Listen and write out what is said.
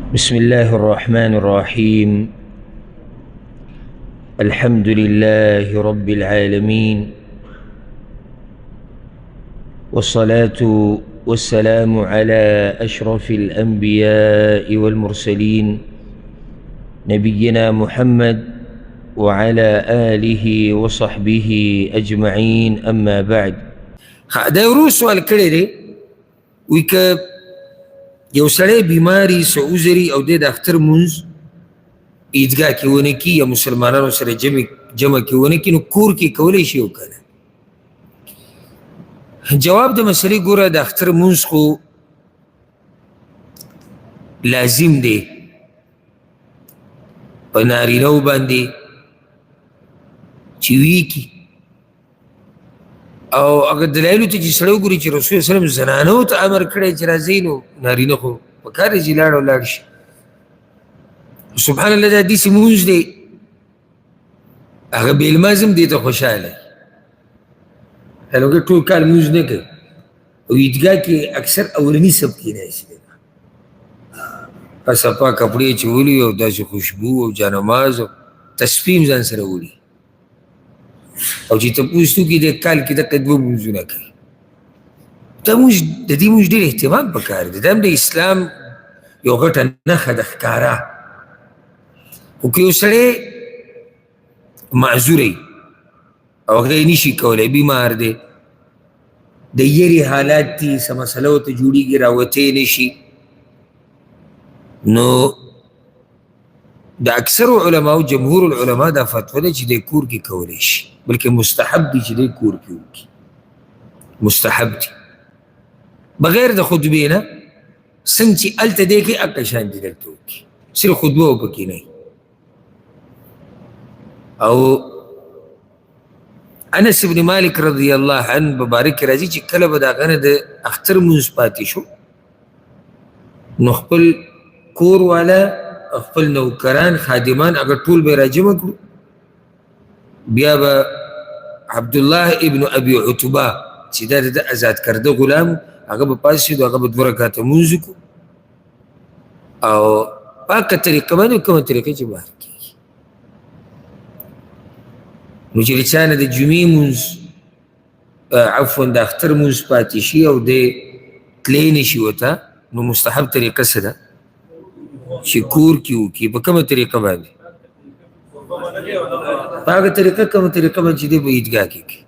بسم الله الرحمن الرحيم. الحمد لله رب العالمين، والصلاة والسلام على أشرف الأنبياء والمرسلين نبينا محمد وعلى آله وصحبه أجمعين، أما بعد. دا ورو سوال کړی دی وی که یو سړی بیماری سعوزری او د اختر مونځ عیدګاه کې ونه کي یا مسلمانانو سره جمع کې ونه کي نو کور کې کولی شي او که نه؟ جواب د مسلې ګوره، د اختر مونځ خو لازم دی په نارینهو باندې چې وی کي، او اگر دلایلو ته چې سړی وګوري چې رسول الله وسلم زنانو ته امر کړی چې راځئ، نو نارینه خو پکار دی چې لاړ او لاړ شي. سبحان الله، دا داسې مونځ دی هغه بې لماز هم دې ته خوشحاله هلکه ټول کال مونځ نه کوي او عیدګاه کې اکثر اولني صف کېنایي په صفا کپړې اچولي او داسې خوشبو او جانماز او تسبیح هم ځان سره وړي، او چې تپوس وکړي د کال کې دقه دوه مونځونه کوي. دا مونځ د دې مونځ ډېر اهتمام پکار دی، دا هم د اسلام یو غټه نښه ده ښکاره. خو که یو سړی معذوری او هغه یې نشي کولی، بیمار دی، د یرې حالات دي، څه مسله ورته جوړېږي راوتی یې نشي، نو د اکثرو علماو جمهور العلماء دا فتوه ده چې دی کور کې کولی شي، بلکې مستحب دی چې دی کور کې وکړي، مستحب دی بغیر د خطبې نه. څنګه چې هلته دی کوي هغه شان دې دلته وکړي، صرف خطبه به پکې نه وي. او انس بن مالک رضی الله عنه مبارک راځي چې کله به د هغه نه د اختر مونځ پاتې شو، نو خپل کور والا، خپل نوکران، خادمان هغه ټول به یې راجمع کړو، بیا به عبدالله ابن ابي عتبه چې دا د ازاد کرده غلام، هغه به پاڅېدو، هغه به دوه رکعته مونځ وکړو، او پاکه طریقه باندې کومه طریقه چې بهر کېږي. نو چې د چا نه د جمعې مونځ عفوا د اختر مونځ پاتې شي او دی تلی نه شي ورته، نو مستحب طریقه څه ده چې کور کې وکړي. په کومه طریقه باندې؟ په هغه طریقه کومه طریقه باندې چې دی په عیدګاه کې کوي.